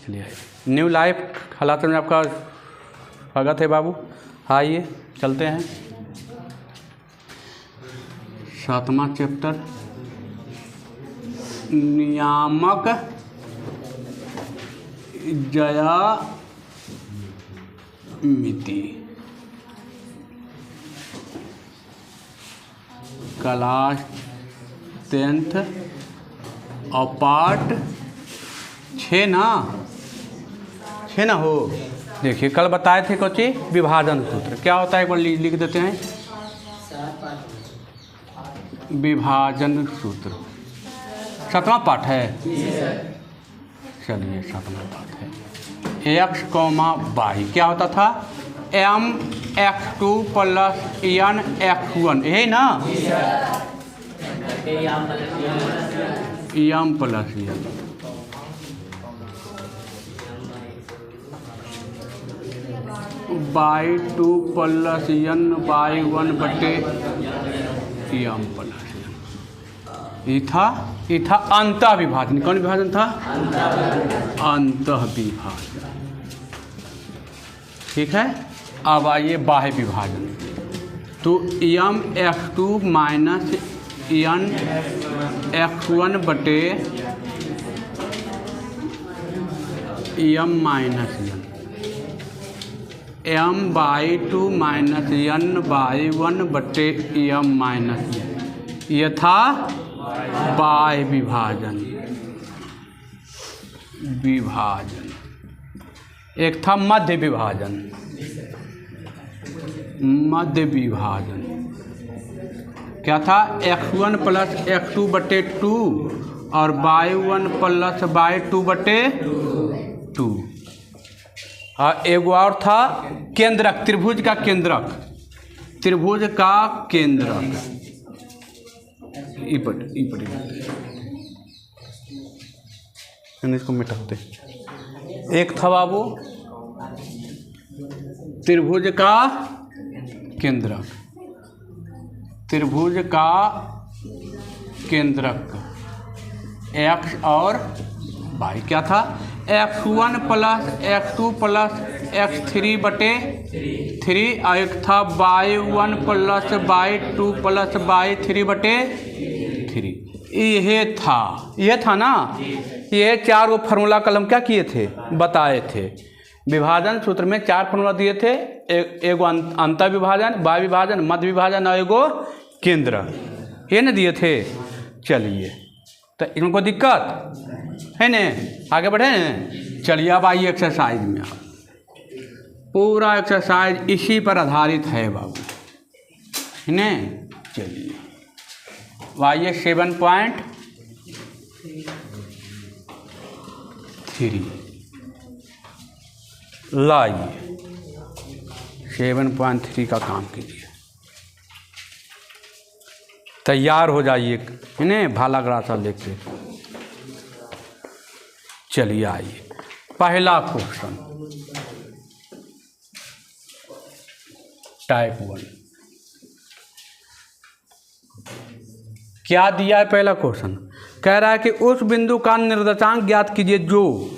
चलिए new life हालात में आपका स्वागत है बाबू। आइए चलते हैं 7वां चैप्टर नियामक ज्यामिति क्लास 10th और पार्ट 6 ना हो। देखिए कल बताए थे कोची विभाजन सूत्र क्या होता है, एक बार लिख देते हैं। विभाजन सूत्र 7वां पाठ है। चलिए 7वां पाठ है। x, y क्या होता था mx2 + nx1, यही ना m + n y2 + n y1 बटे m + n। ये था अंतः विभाजन। कौन विभाजन था? अंतः विभाजन। ठीक है। अब आइए बाह्य विभाजन। तो mx2 - nx1 बटे m - n my2 - ny1 बटे m - n। यह था बाह्य विभाजन। एक था मध्य विभाजन। मध्य विभाजन क्या था? x1 + x2 बटे 2 और y1 + y2 बटे 2। और एक और था केंद्रक, त्रिभुज का केंद्रक। इसको मिटाते। एक था बाबू त्रिभुज का केंद्रक। x और y क्या था? x1 + x2 + x3 बटे 3 और एक था y1 + y2 + y3 बटे 3। यह था ना। ये 4 वो फार्मूला कलम क्या किए थे? बताए थे। विभाजन सूत्र में 4 फार्मूला दिए थे। एगो अंतः विभाजन, बाह्य विभाजन, मध्य विभाजन और एगो केंद्र, ये न दिए थे। चलिए तो इनको दिक्कत है न, आगे बढ़े न। चलिए अब आइए एक्सरसाइज में। पूरा एक्सरसाइज इसी पर आधारित है बाबू, है न। चलिए आइए 7.3 लाइए 7.3 का काम कीजिए। तैयार हो जाइए, है न, भाला गरासा लेके। चलिए आइए पहला क्वेश्चन टाइप 1 क्या दिया है? पहला क्वेश्चन कह रहा है कि उस बिंदु का निर्देशांक ज्ञात कीजिए जो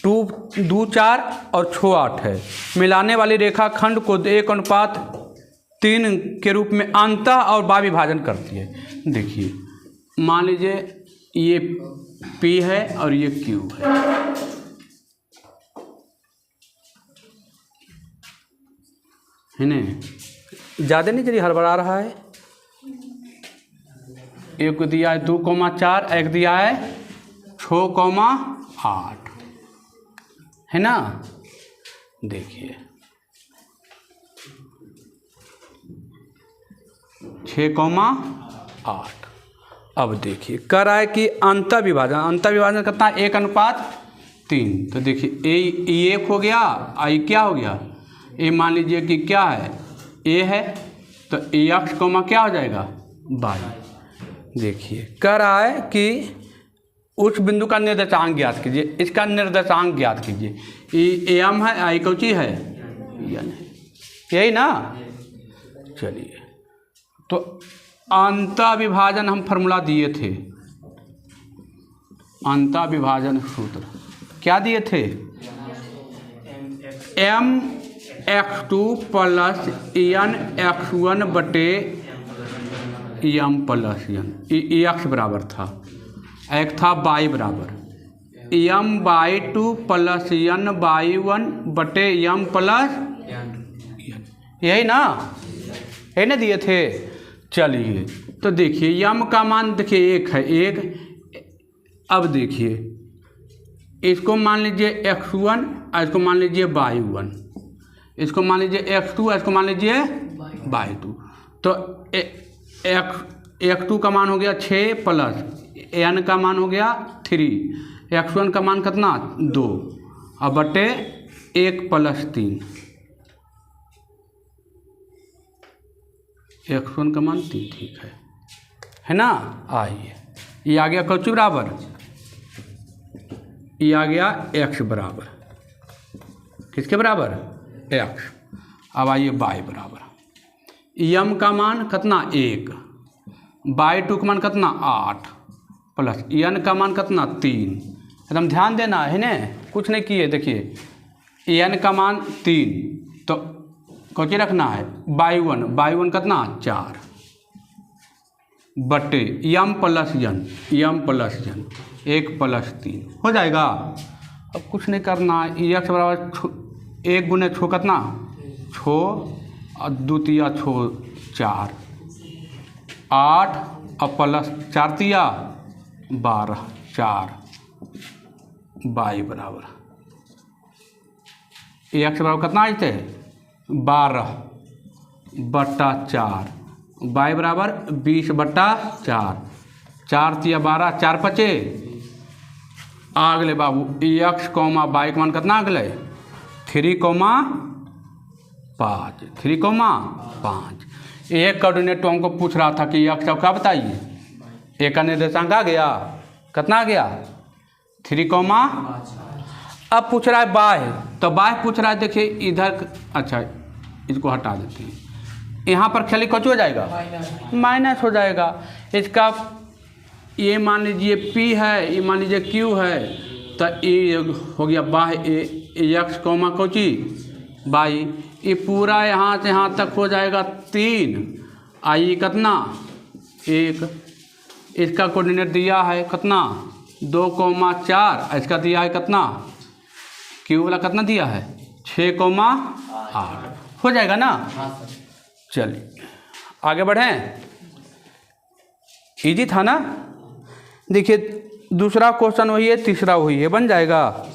2, 4 और 6, 8 है। मिलाने वाली रेखाखंड को 1:3 के रूप में अंतः और बाह्य विभाजन करती है। देखिए मान लीजिए ये P है और ये Q है। न ज़्यादा नहीं चलिए हड़बड़ा रहा है। एक को दिया है 2,4, एक दिया है 6,8, है ना। देखिए 6,8। अब देखिए कर रहा है कि अंतः विभाजन कितना? 1:3। तो देखिए ए 1 हो गया, आई क्या हो गया? ए मान लीजिए कि क्या है? ए है तो x, क्या हो जाएगा? y। देखिए कह रहा है कि उस बिंदु का निर्देशांक ज्ञात कीजिए। इसका निर्देशांक ज्ञात कीजिए। ये एम है, आई कौन चीज है? यही ना। चलिए तो अंतः विभाजन हम फॉर्मूला दिए थे। अंतः विभाजन सूत्र क्या दिए थे? M x2 plus N x1 बटे एम प्लस एन, एक्स बराबर था, एक था वाई बराबर M by 2 plus N by 1 बटे एम प्लस एन, यही ना, यही ना दिए थे। चलिए तो देखिए यम का मान देखिए एक है, एक। अब देखिए इसको मान लीजिए x1 और इसको मान लीजिए y1, इसको मान लीजिए x2 और इसको मान लीजिए y2। तो x2 का मान हो गया 6 प्लस n का मान हो गया 3, x1 का मान कितना 2 और बटे 1 प्लस 3, x1 का मान 3, ठीक है ना। आइए ये आ गया कौची बराबर, ये आ गया x बराबर, किसके बराबर x। अब आइए y बराबर यम का मान कितना 1, y2 का मान कितना 8 प्लस n का मान कितना 3। एकदम ध्यान देना है ना, कुछ नहीं किए। देखिए n का मान 3 तो कौची रखना है y1 कितना 4 बटे यम प्लस एन 1 प्लस 3 हो जाएगा। अब कुछ नहीं करना है, एक्स बराबर 1 गुने 6 कितना 6 और 2 तिया 6 4 8 और प्लस 4 तिया 12 4 y बराबर एक्स बराबर कितना आते 12 बट्टा 4, y बराबर 20 बट्टा 4, 4 तिया 12 4 पचे आगले बाबू एक्स कॉमा y का मान कितना आगले 3 कॉमा 5, 3 कॉमा 5। एक कोऑर्डिनेट हमको पूछ रहा था कि एक्स क्या बताइए, एक का निर्देशांक आ गया कितना आ गया 3 कॉमा। अब पूछ रहा है बाय, तो बाय पूछ रहा है, देखिए इधर, अच्छा इसको हटा देते हैं, यहाँ पर खाली कुछ हो जाएगा माइनस हो जाएगा। इसका ये मान लीजिए P है, ये मान लीजिए Q है, तो ये हो गया बाय एक्स कॉमा कोची बाई, ये पूरा यहाँ से यहाँ तक हो जाएगा 3, आई कितना 1। इसका कोऑर्डिनेट दिया है कितना 2 कॉमा 4, इसका दिया है कितना Q वाला कितना दिया है 6 कॉमा 8, हो जाएगा ना। चलिए आगे बढ़ें, इजी था ना। देखिए दूसरा क्वेश्चन वही है, तीसरा वही है, बन जाएगा।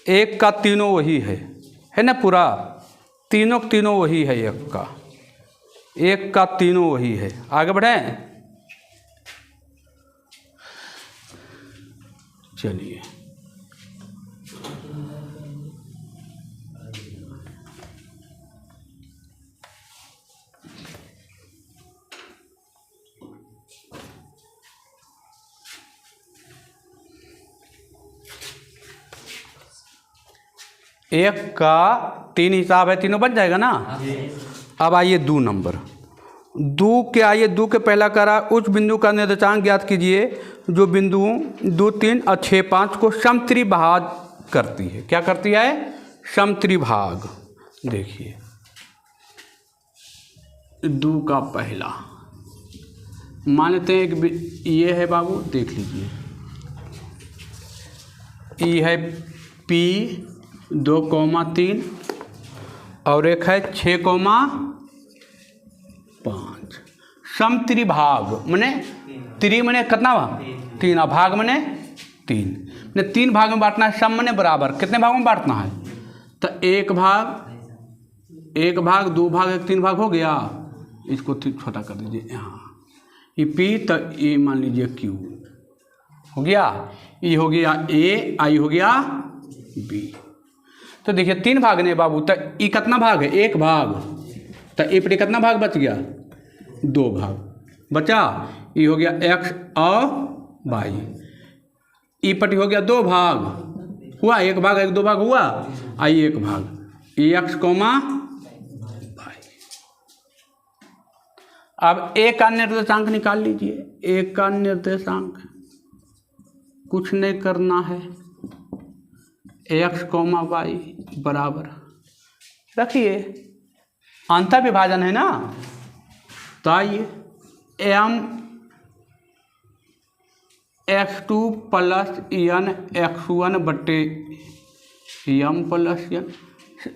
एक का तीनों वही है ना, पूरा तीनों वही है, एक का तीनों वही है। आगे बढ़ें, चलिए एक का 3 हिसाब है, तीनों बन जाएगा ना। अब आइए 2 नंबर, 2 के आइए 2 के पहला करा उस बिंदु का निर्देशांक ज्ञात कीजिए जो बिंदु 2 3 और 6 5 को समत्रिभाग करती है। क्या करती है समत्रिभाग। देखिए 2 का पहला मान लेते हैं एक ये है बाबू, देख लीजिए ये है P 2 कॉमा 3 और एक है 6 कॉमा 5। समत्रिभाग मने त्रि मने कितना भाग 3, भाग मने 3, मने 3 भाग में बांटना है। सम मने बराबर, कितने भागों में बांटना है, तो 1 भाग 2 भाग 1 3 भाग हो गया। इसको छोटा कर दीजिए यहाँ, ये P तो ये मान लीजिए Q हो गया, ये हो गया A, I हो गया B। तो देखिए 3 भाग ने बाबू, तो ये कितना भाग है 1 भाग, तो ए पर कितना भाग बच गया 2 भाग बचा। ये हो गया x और y, ई पटी हो गया 2 भाग हुआ, 1 भाग 1 2 भाग हुआ, आई 1 भाग एक्स कॉमा y। अब एक का निर्देशांक निकाल लीजिए, एक का निर्देशांक कुछ नहीं करना है, एक्स कॉमा वाई बराबर रखिए, अंतर विभाजन है ना, तो आइए M x2 plus N x1 बटे एम प्लस एन,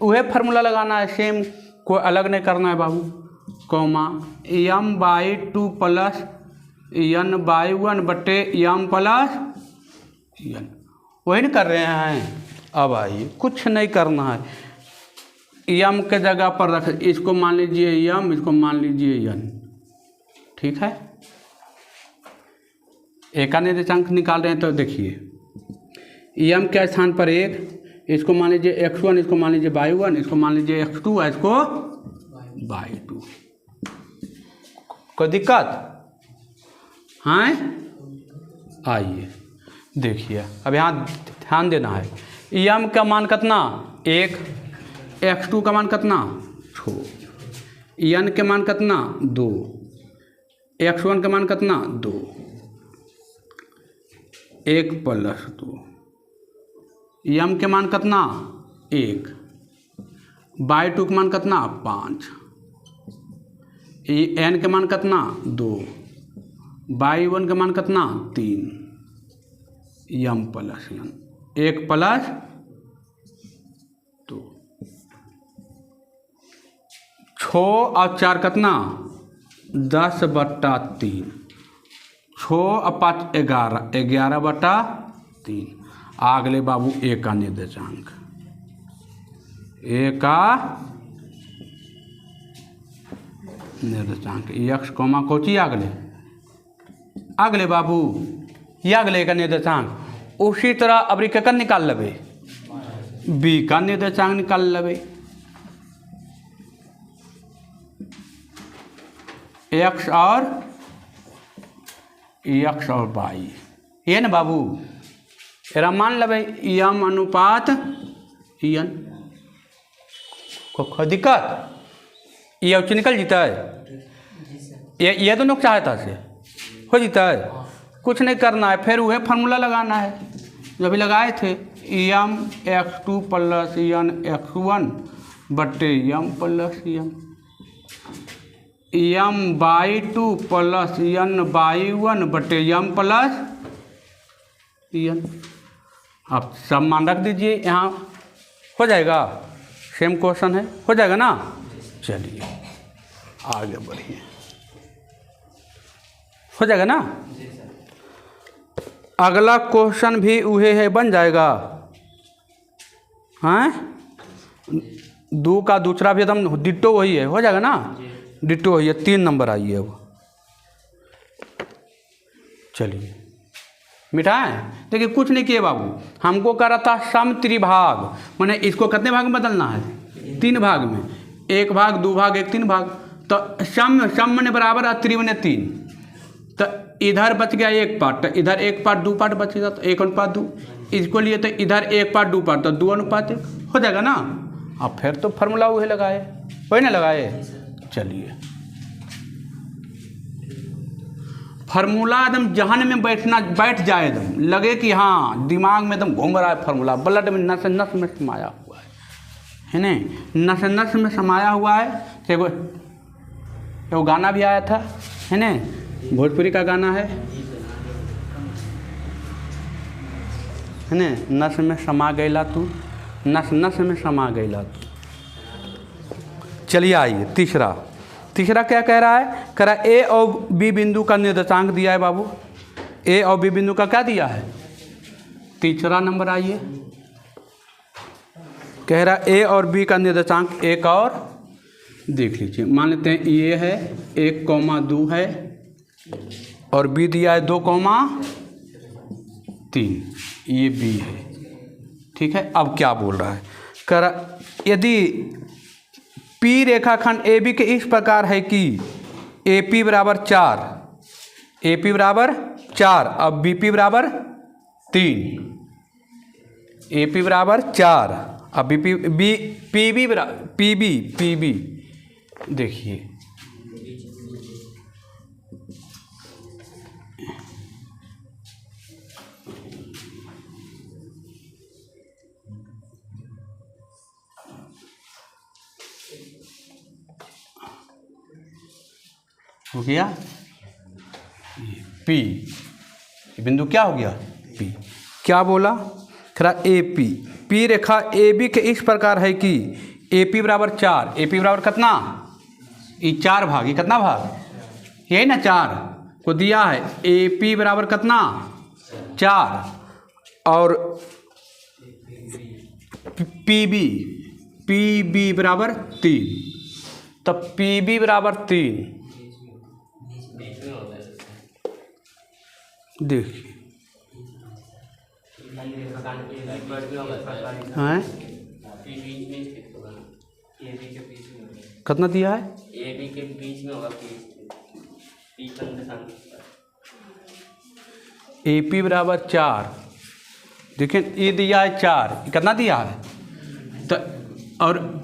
वह फार्मूला लगाना है, सेम, कोई अलग नहीं करना है बाबू, comma m by 2 plus N by 1 बटे एम प्लस एन, वही नहीं कर रहे हैं। अब आइए, कुछ नहीं करना है, एम के जगह पर रख, इसको मान लीजिए एम, इसको मान लीजिए एन, ठीक है। एक का निर्देशांक निकाल रहे हैं तो देखिए एम के स्थान पर एक, इसको मान लीजिए x1, इसको मान लीजिए y1, इसको मान लीजिए x2, इसको y2। कोई दिक्कत? हाँ, आइए देखिए, अब यहाँ ध्यान देना है, एम का मान कितना 1, x2 का मान कितना 6, एन के मान कितना 2, x1 का मान कितना 2, 1 प्लस 2, एम के मान कितना 1, y2 के मान कितना 5, एन के मान कितना 2, y1 के मान कितना 3, एम प्लस एन, 1 प्लस 2, 6 और 4 कितना 10 बटा 3, 6 और 5 11, 11 बटा 3। अगले बाबू एक का निर्देशांक, एक का निर्देशांक एक्स कॉमा कोची अगले बाबू ये अगले का निर्देशांक। उसी तरह अब केकर निकाल लेबे, बी का निर्देशांक निकाल लेबे, एक्स और वाई, ये ना बाबू, एरा मान लेबे एम अनुपात एन, को दिक्कत, ये उच्च निकल जीता है, ये दोनों चाहता से हो जीता है, कुछ नहीं करना है, फिर वह फार्मूला लगाना है जो अभी लगाए थे, M x2 plus N x1 बटे M plus N, M y2 plus N y1 बटे एम प्लस एन। आप सब मान रख दीजिए, यहाँ हो जाएगा, सेम क्वेश्चन है, हो जाएगा ना। चलिए आगे बढ़िए, हो जाएगा ना। अगला क्वेश्चन भी उहे है, बन जाएगा, हाँ, 2 का दूसरा भी एकदम डिट्टो वही है, हो जाएगा ना, डिट्टो वही है। 3 नंबर आइए अब, चलिए मिठा है। देखिए कुछ नहीं किए बाबू, हमको कह रहा था सम त्रिभाग, मैंने इसको कितने भाग में बदलना है, 3 भाग में, 1 भाग 2 भाग 1 3 भाग, तो सम मैंने बराबर है, त्रि मैंने 3, तो इधर बच गया 1 पार्ट, तो इधर 1 पार्ट 2 पार्ट बचेगा, तो 1 अनुपात 2, इसको लिए तो इधर 1 पार्ट 2 पार्ट, तो 2 अनुपात 1 हो जाएगा ना। अब फिर तो फार्मूला वही लगाए, वही ना लगाए। चलिए फार्मूला एकदम जहन में बैठ जाए, एकदम लगे कि हाँ दिमाग में एकदम घूम रहा है फार्मूला, ब्लड में नस नस में समाया हुआ है ना, नस नस में समाया हुआ है। एगो गाना भी आया था, है ना, भोजपुरी का गाना है ना, नस में समा गईला तू, नस नस में समा गईला तू। चलिए आइए तीसरा क्या कह रहा है, कह रहा है ए और बी बिंदु का निर्देशांक दिया है बाबू, ए और बी बिंदु का क्या दिया है, तीसरा नंबर आइए, कह रहा है ए और बी का निर्देशांक एक और देख लीजिए, मान लेते हैं ये है 1,2 है और बी दिया है 2,3, ये बी है, ठीक है। अब क्या बोल रहा है, कह रहा यदि पी रेखाखंड ए बी के इस प्रकार है कि ए पी बराबर 4, ए पी बराबर 4, अब बी पी बराबर 3, ए पी बराबर 4, अब B P B P B बराबर पी बी देखिए हो गया पी, बिंदु क्या हो गया पी। क्या बोला खरा ए पी, पी रेखा ए बी के इस प्रकार है कि ए पी बराबर 4, ए पी बराबर कितना, ये 4 भाग, ये कितना भाग, यही ना 4 को दिया है। ए पी बराबर कितना 4 और पी बी बराबर 3, तब पी बी बराबर 3। देखिए हैं कितना दिया है, ए बी के बीच में होगा ए पी बराबर 4, देखिए ये दिया है 4, कितना दिया है तो, और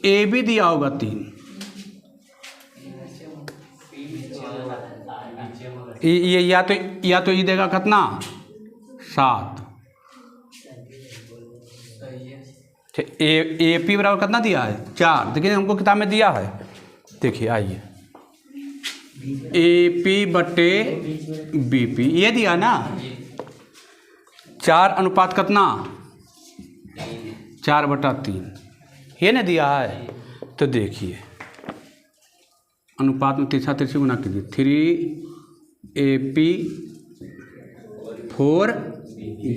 ए बी दिया होगा 3, ये या तो ये देगा कितना 7। ए पी बराबर कितना दिया है 4, देखिए हमको किताब में दिया है, देखिए आइए ए पी बटे बी पी ये दिया ना 4 अनुपात कितना 4/3 ये ना दिया है। तो देखिए अनुपात में तीसरा तीसरी गुना कीजिए, 3 ए पी 4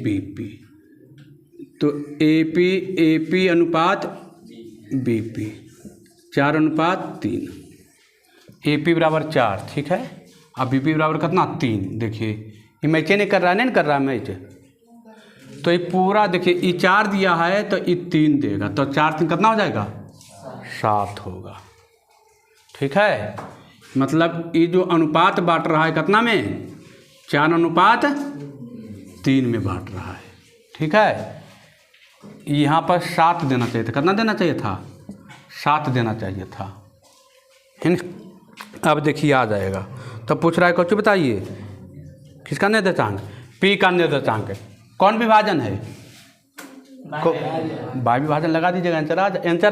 बी पी, तो ए पी अनुपात बी पी 4/3, ए पी बराबर 4, ठीक है। अब बी पी बराबर कितना 3, देखिए ये मैच नहीं कर रहा है, नहीं कर रहा है मैच, तो ये पूरा देखिए ये 4 दिया है तो ये 3 देगा, तो 4 3 कितना हो जाएगा 7 होगा, ठीक है। मतलब ये जो अनुपात बांट रहा है कितना में 4/3 में बांट रहा है, ठीक है। यहाँ पर 7 देना चाहिए था, कितना देना चाहिए था 7 देना चाहिए था, है ना। अब देखिए आ जाएगा, तो पूछ रहा है कुछ बताइए किसका निर्देशांक, पी का निर्देशांक कौन विभाजन है, वाई विभाजन लगा दीजिएगा, आंसर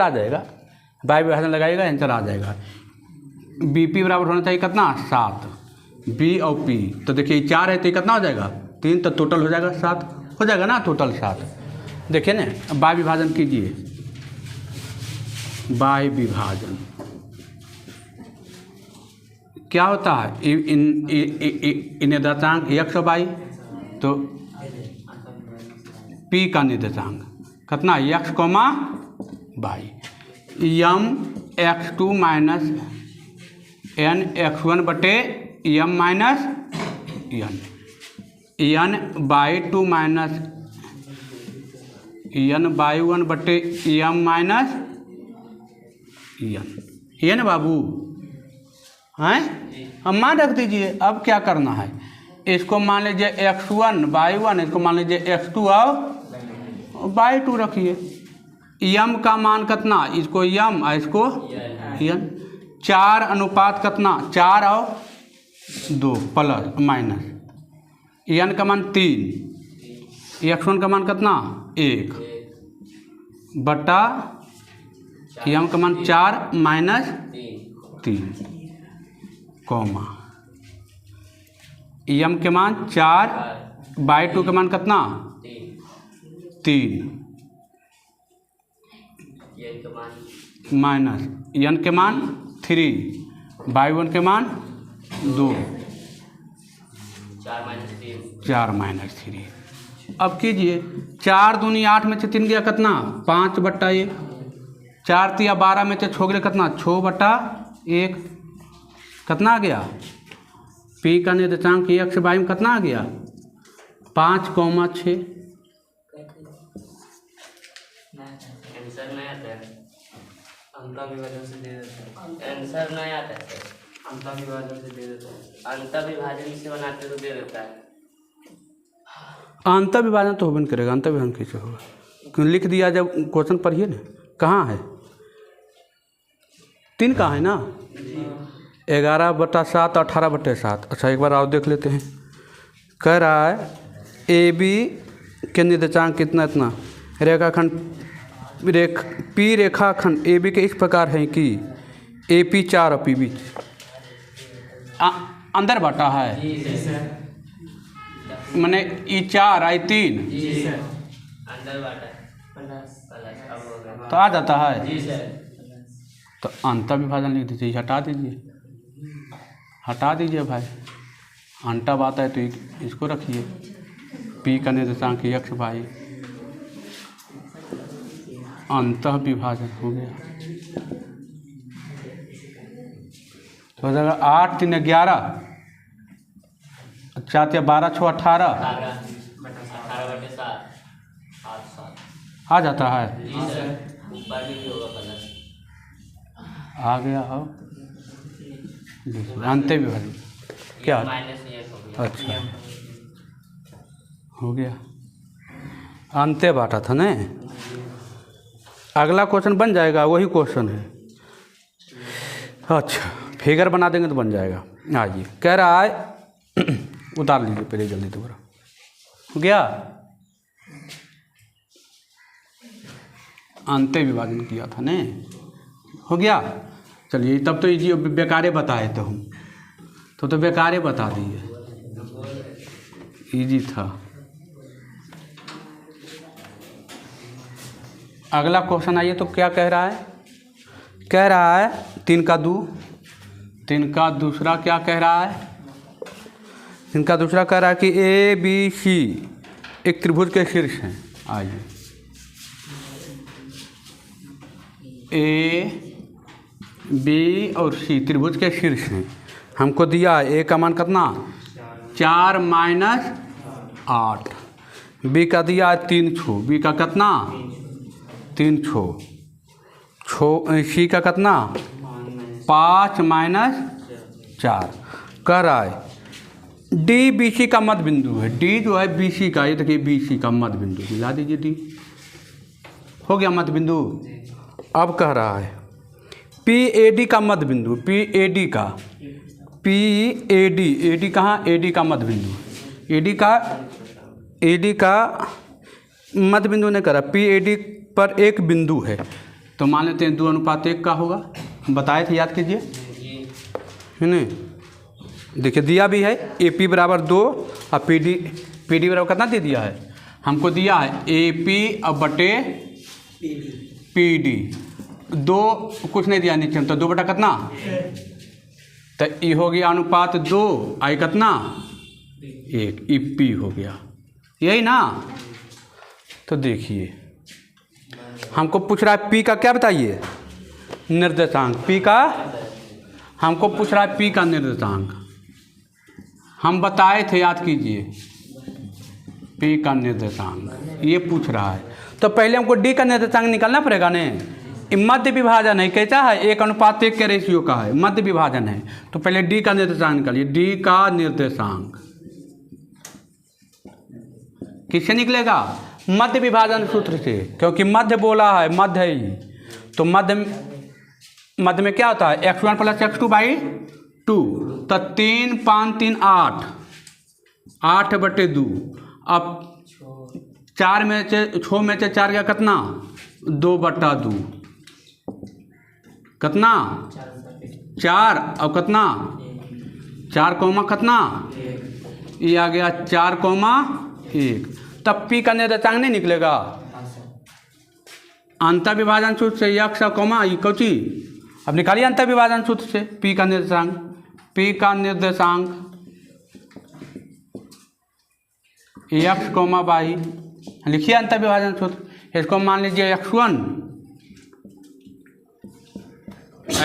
आ जाएगा, वाई विभाजन लगाइएगा आंसर आ जाएगा। बी पी बराबर होना चाहिए कितना 7, बी और पी, तो देखिए 4 है तो कितना हो जाएगा 3, तो टोटल हो जाएगा 7 हो जाएगा ना, टोटल 7। देखिए ना वाई विभाजन कीजिए, वाई विभाजन क्या होता है, इन निर्देशांक x और y, तो p का निर्देशांक कितना x, y, m x2 minus n x1 बटे m minus n y2 minus n y1 बटे यम माइनस n, ये ना बाबू हैं, अब मान रख दीजिए। अब क्या करना है, इसको मान लीजिए x1 y1, इसको मान लीजिए x2 और y2 रखिए। यम का मान कितना, इसको यम और इसको यन, 4 अनुपात कितना 4 और 2 प्लस माइनस, यन का मान 3, x1 का मान कितना 1 बटा यम का मान 4 माइनस 3 कॉमा, यम के मान 4 y2 के मान कितना 3 माइनस यन के मान 3 y1 के मान 2 4 माइनस 3। अब कीजिए 4 दूनी 8 में से 3 गया कितना 5/1, 4 तिया 12 में से 6 गया कितना 6/1, कितना आ गया p का निर्देशांक x y में कितना आ गया 5,6। आंसर नहीं आता है, अंतर विभाजन से दे देता है, आंसर नहीं आता है, अंतर विभाजन से दे देता है, अंतर विभाजन से बनाते तो दे देता है। अंतर विभाजन तो होबे नहीं करेगा, अंतर विभाजन कैसे होगा, क्यों लिख दिया जब क्वेश्चन पढ़िए ना, कहाँ है 3 कहाँ है ना 11/7 18/7। अच्छा एक बार आओ देख लेते हैं, कह रहा है ए बी के निर्देशांक कितना इतना, रेखाखंड पी रेखाखंड ए बी के इस प्रकार है कि ए पी 4 और पी बी अंदर बटा है, जी सर। मैंने ई 4 आई 3 जी सर। अंदर बाटा प्लस प्लस अब हो गया। तो आ जाता है। जी सर। तो अंतर विभाजन लिख दीजिए, हटा दीजिए, हटा दीजिए भाई। अंटा बात है तो इसको रखिए, पी का निर्देशांक x भाई, अंतः विभाजन हो गया। तो हो जाएगा 8 3 11, 4 या 12 6 18 18/7 आ जाता है। जी सर। ऊपर में भी होगा प्लस। आ गया हो अंत विभाजन क्या माइनस ये हो गया। अच्छा हो गया, अंते बांटा था ना। अगला क्वेश्चन बन जाएगा, वही क्वेश्चन है। अच्छा फिगर बना देंगे तो बन जाएगा। आइए कह रहा है उतार लीजिए पहले जल्दी दोबारा। हो गया, अंते विभाजन किया था ने, हो गया। चलिए तब तो ये बेकारे बताए तो हम तो बेकारे बता दिए, इजी था। अगला क्वेश्चन आइए तो क्या कह रहा है, कह रहा है 3 का 2, 3 का दूसरा क्या कह रहा है, 3 का दूसरा कह रहा है कि ABC एक त्रिभुज के शीर्ष हैं। आइए A B और C त्रिभुज के शीर्ष हैं। हमको दिया है A का मान कितना 4 - 8, B का दिया है 3 छो, B का कितना 3 छो, C का कितना 5 - 4। कह रहा है D BC का मध्य बिंदु है। D जो है BC का, ये देखिए BC का मध्य बिंदु, मिला दीजिए D, हो गया मध्य बिंदु। अब कह रहा है PAD का मध्य बिंदु, PAD का AD कहाँ, AD का मध्य बिंदु, AD का मध्य बिंदु ने करा, PAD पर एक बिंदु है तो मान लेते हैं 2:1 का होगा। हम बताए थे, याद कीजिए है नहीं। देखिए दिया भी है AP बराबर 2 और PD बराबर कितना दे दिया है, हमको दिया है AP अब बटे PD, 2 कुछ नहीं दिया नीचे, तो 2 बटा कितना, तो ये हो गया अनुपात 2 आई कितना 1, ई P हो गया, यही ना। तो देखिए हमको पूछ रहा है P का क्या बताइए निर्देशांक, P का हमको पूछ रहा है P का निर्देशांक, हम बताए थे, याद कीजिए P का निर्देशांक ये पूछ रहा है। तो पहले हमको D का निर्देशांक निकालना पड़ेगा ने। मध्य विभाजन है, कैसा है 1:1 के रेशियो का है, मध्य विभाजन है। तो पहले D का निर्देशांक निकालिए, D का निर्देशांक किससे निकलेगा, मध्य विभाजन सूत्र से, क्योंकि मध्य बोला है, मध्य ही तो मध्य में क्या होता है x1 + x2/2, तो 3 5 3 8, 8/2। अब 4 में से 6 में से 4 का कितना 2/2, कितना 4 और कितना 4 कौमा कितना, ये आ गया 4,1। तब P का निर्देशांक नहीं निकलेगा, अंतर विभाजन सूत्र से x कौमा ये कौची, अब निकालिए अंतर विभाजन सूत्र से P का निर्देशांक, P का निर्देशांक x, y, लिखिए अंतर विभाजन सूत्र। इसको मान लीजिए x1,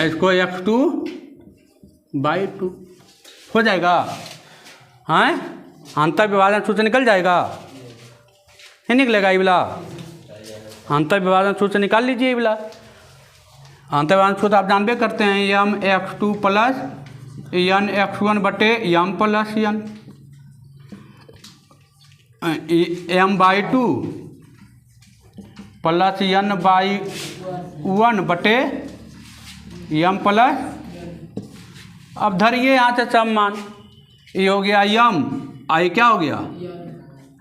इसको x2/2 हो जाएगा, हैं अंतर विभाजन सूत्र निकल जाएगा, नहीं निकलेगा ये वाला, अंतर विभाजन सूत्र निकाल लीजिए ये वाला। अंतर विभाजन सूत्र आप जानबे करते हैं, mx2 + nx1/m + n, m/2 + n/1/m + अब धरिए यहाँ से सब मान, ये हो गया m, आई क्या हो गया,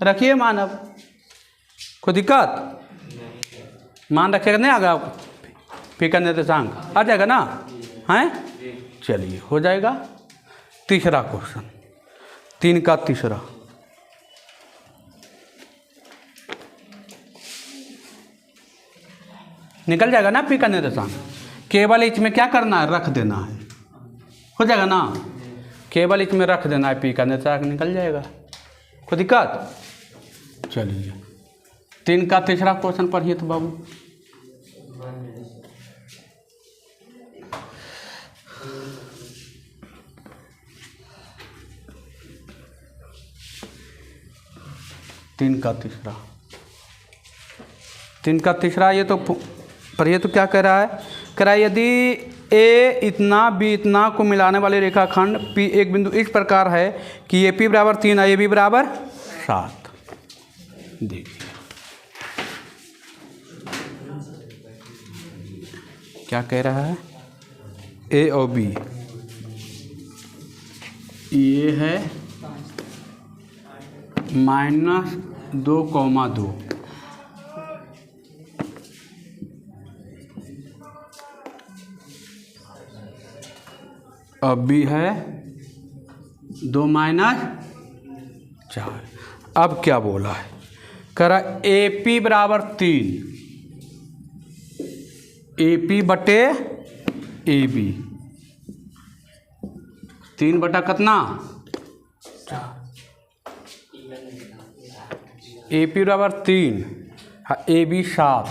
रखिए मान। अब कोई दिक्कत, मान रखिएगा, नहीं आगा P का निर्देशांक आ जाएगा ना, हैं चलिए हो जाएगा। तीसरा क्वेश्चन, 3 का तीसरा। निकल जाएगा ना पी का निर्देशांक। केवल इसमें क्या करना है, रख देना है, हो जाएगा ना। केवल इसमें रख देना है पी का निर्देशांक, निकल जाएगा, कोई दिक्कत। चलिए 3 का तीसरा क्वेश्चन पढ़िए तो बाबू। तीन का तीसरा ये तो पढ़िए तो क्या कह रहा है, कह रहा है यदि ए इतना बी इतना को मिलाने वाले रेखाखंड पी एक बिंदु इस प्रकार है कि ए पी बराबर 3 और ए बी बराबर 7। देखिए क्या कह रहा है, ए और बी ये है -2,2 अब भी है 2 - 4। अब क्या बोला है, करा ए पी बराबर 3, ए पी बटे ए बी, 3 बटा कितना, ए पी बराबर 3, ए बी 7,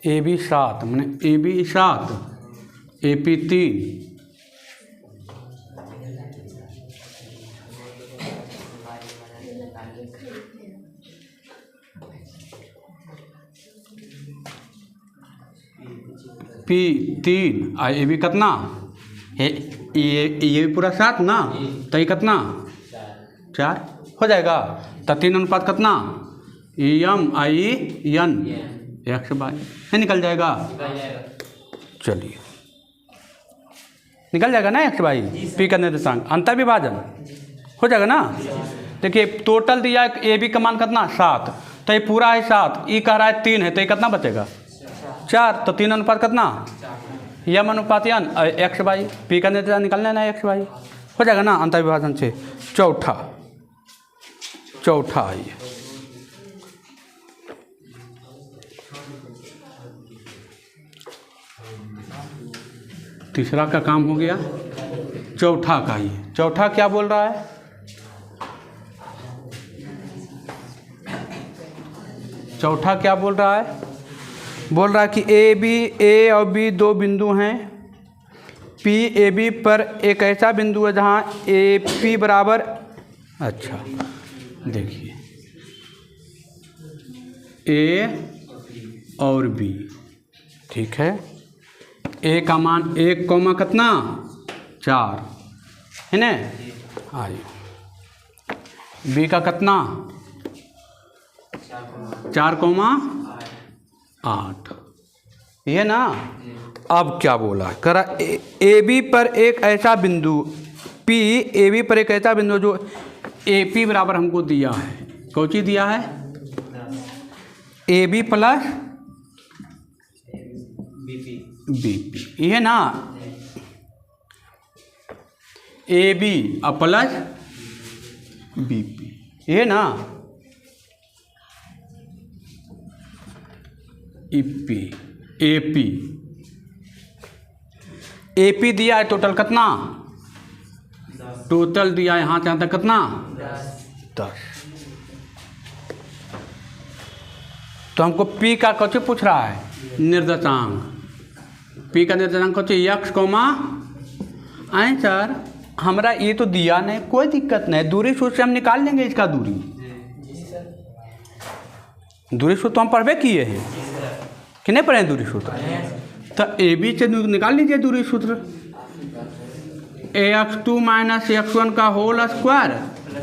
ए बी 7 मैंने A B 7, A P 3, P 3 और ए बी कितना, ये भी पूरा 7 ना, तो ये कितना 4 हो जाएगा। तो 3 अनुपात कितना, M I N X by है, निकल जाएगा। चलिए निकल जाएगा ना एक्स बाई पी का निर्देशांक, अंतर विभाजन हो जाएगा ना। देखिए टोटल दिया ए बी का मान कितना 7, तो ये पूरा है 7, ये कह रहा है 3 है, तो ये कितना बचेगा 4, तो 3 अनुपात कितना, यम अनुपात एन एक्स बाई, पी का निर्देशांक निकालना है ना एक्स बाई, हो जाएगा ना अंतर विभाजन से। चौथा आइए, तीसरा का काम हो गया, चौथा का ही। चौथा क्या बोल रहा है, चौथा क्या बोल रहा है, बोल रहा है कि ए और बी 2 बिंदु हैं, पी ए बी पर एक ऐसा बिंदु है जहाँ ए पी बराबर, अच्छा देखिए ए और बी, ठीक है, ए का मान 1, कितना 4 है ना, आइए बी का कितना 4,8 ये ना। अब क्या बोला, करा ए बी पर एक ऐसा बिंदु, पी ए बी पर एक ऐसा बिंदु जो ए पी बराबर हमको दिया है, कौन चीज दिया है, A B plus B P, ये ना A B plus B P, ये ना ए पी दिया है टोटल कितना, टोटल दिया है यहाँ से यहाँ तक कितना 10। तो हमको पी का कौन पूछ रहा है, निर्देशांक, पी का निर्देशांक कौन एक्स कौमा आए सर, हमारा ये तो दिया नहीं, कोई दिक्कत नहीं, दूरी सूत्र से हम निकाल लेंगे इसका दूरी, दूरी सूत्र तो हम पढ़वे किए हैं कि नहीं पढ़े दूरी सूत्र, तो ए बी से निकाल लीजिए दूरी सूत्र, ax2 - x1 का होल स्क्वायर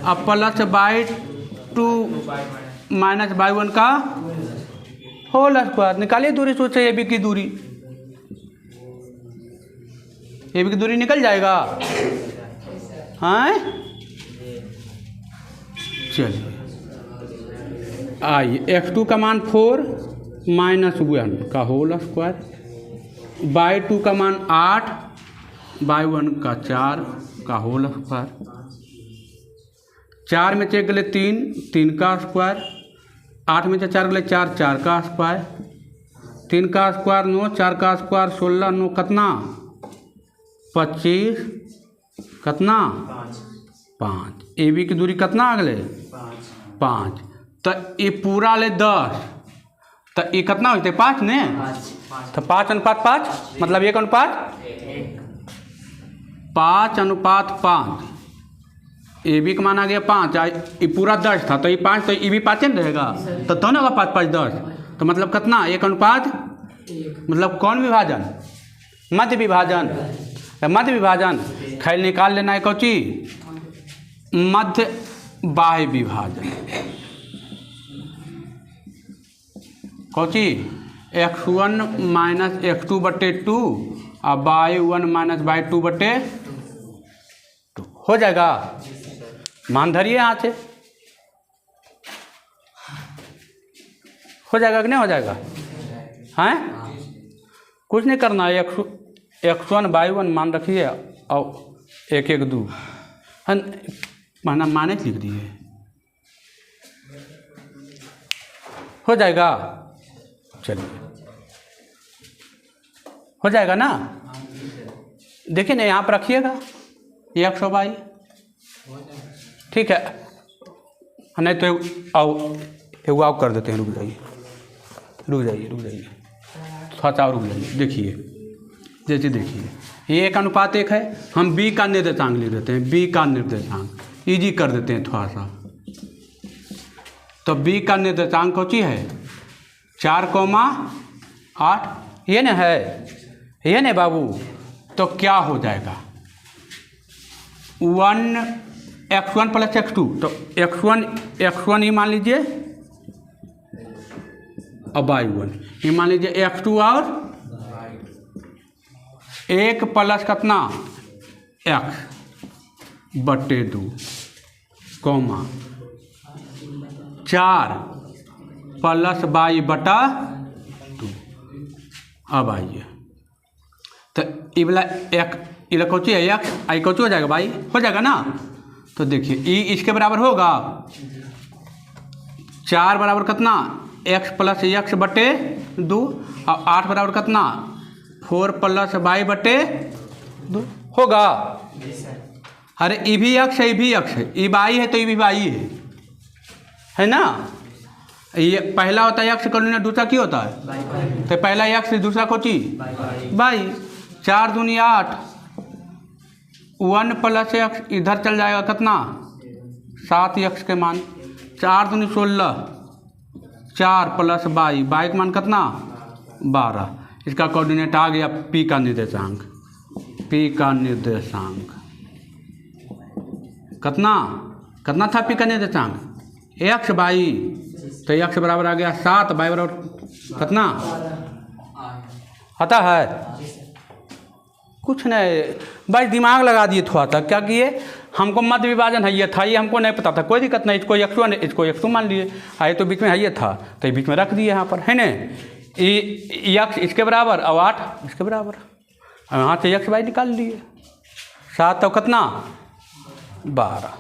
अब प्लस y2 - y1 का होल स्क्वायर, निकालिए दूरी सूत्र से ए बी की दूरी, ए बी की दूरी निकल जाएगा। हाँ चलिए आइए x2 का मान 4 - 1 का होल स्क्वायर बाई 2 का मान 8, बाई 1 का 4 का होल स्क्वायर, 4 में से गले 3, 3 का स्क्वायर, 8 में से 4 गले 4, 4 का स्क्वायर, 3 का स्क्वायर 9, 4 का स्क्वायर 16, 9 कितना 25, कितना 5। ए बी की दूरी कितना अगले 5, तो ये पूरा ले 10, तो ये कितना होते 5 ने, तो 5:5 मतलब 5:5 ए बी का मान आ गया 5, ये पूरा 10 था तो ये 5, तो ये भी 5 नहीं रहेगा, तो दोनों का 5 5 10, तो मतलब कितना 1:1, मतलब कौन विभाजन, मध्य विभाजन, मध्य विभाजन खैल निकाल लेना है कौची, मध्य बाह्य विभाजन, कौची x1 माइनस x2/2 और y1 माइनस y2/2 हो जाएगा। मान धरिए यहाँ से, हो जाएगा कि नहीं हो जाएगा, हैं कुछ नहीं करना है, x1 y1 मान रखिए और 1 1 2 माने लिख दिए, हो जाएगा। चलिए हो जाएगा ना, देखिए ना यहाँ पर रखिएगा x और y, ठीक है, नहीं तो आओ कर देते हैं, रुक जाइए थोड़ा सा रुक जाइए, देखिए जैसे देखिए ये 1:1 है, हम b का निर्देशांक लिख देते हैं, b का निर्देशांक इजी कर देते हैं थोड़ा सा, तो b का निर्देशांक कौची है 4,8, ये न है, ये न बाबू, तो क्या हो जाएगा 1x1 प्लस x2, तो x1 ये मान लीजिए और y1 ये मान लीजिए, x2 और 1 प्लस कितना x/2 कॉमा 4 प्लस y/2। अब आइए तो ये वाला ये कौची है x, आई कौची हो जाएगा भाई, हो जाएगा ना, तो देखिए ई इसके बराबर होगा 4 बराबर कितना x प्लस x/2 और 8 बराबर कितना 4 प्लस y/2 होगा। अरे ये भी x है, ये भी x है, ये y है तो ये भी y है ना, ये पहला होता है x कॉलोनी, दूसरा क्या होता है, तो पहला x दूसरा कोची y, 4 दूनी 8, 1 प्लस x इधर चल जाएगा कितना 7x के मान, 4 दूनी 16, 4 प्लस y का मान कितना 12, इसका कोऑर्डिनेट आ गया p का निर्देशांक, p का निर्देशांक कितना था p का निर्देशांक x y, तो x बराबर आ गया 7, y बराबर कितना आता है, कुछ नहीं भाई, दिमाग लगा दिए थोड़ा सा, क्या किए हमको मध्य विभाजन है ये था, ये हमको नहीं पता था, कोई दिक्कत नहीं, इसको x1 इसको x2 मान लिए, आए तो बीच में है ये था तो ये बीच में रख दिए यहाँ पर, है ना, ये x इसके बराबर और 8 इसके बराबर, और यहाँ से x y निकाल लिए, 7 तो कितना 12।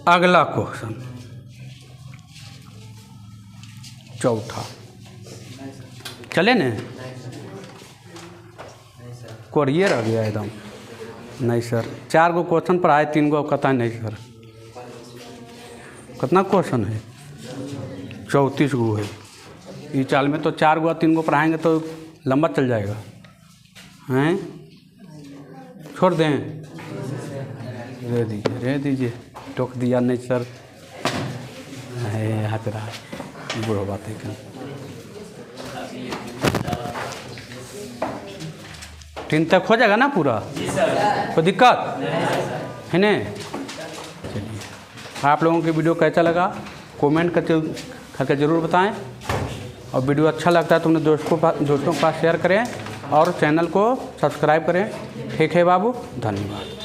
अगला क्वेश्चन चौथा, चले न कोरियर रह गया एकदम, नहीं सर 4 गो क्वेश्चन पढ़ाए, 3 गो कहता नहीं सर, कितना क्वेश्चन है 34 गो है, इस चाल में तो 4 गो 3 गो पढ़ाएंगे तो लंबा चल जाएगा, हैं छोड़ दें, रह दीजिए टोक दिया नहीं सर, यहाँ पे रहा बुरा बात है, 3 तक हो जाएगा ना पूरा, कोई दिक्कत है ना। चलिए आप लोगों की वीडियो कैसा लगा कमेंट करके ज़रूर बताएं, और वीडियो अच्छा लगता है तो अपने दोस्तों के पास शेयर करें और चैनल को सब्सक्राइब करें। ठीक है बाबू, धन्यवाद।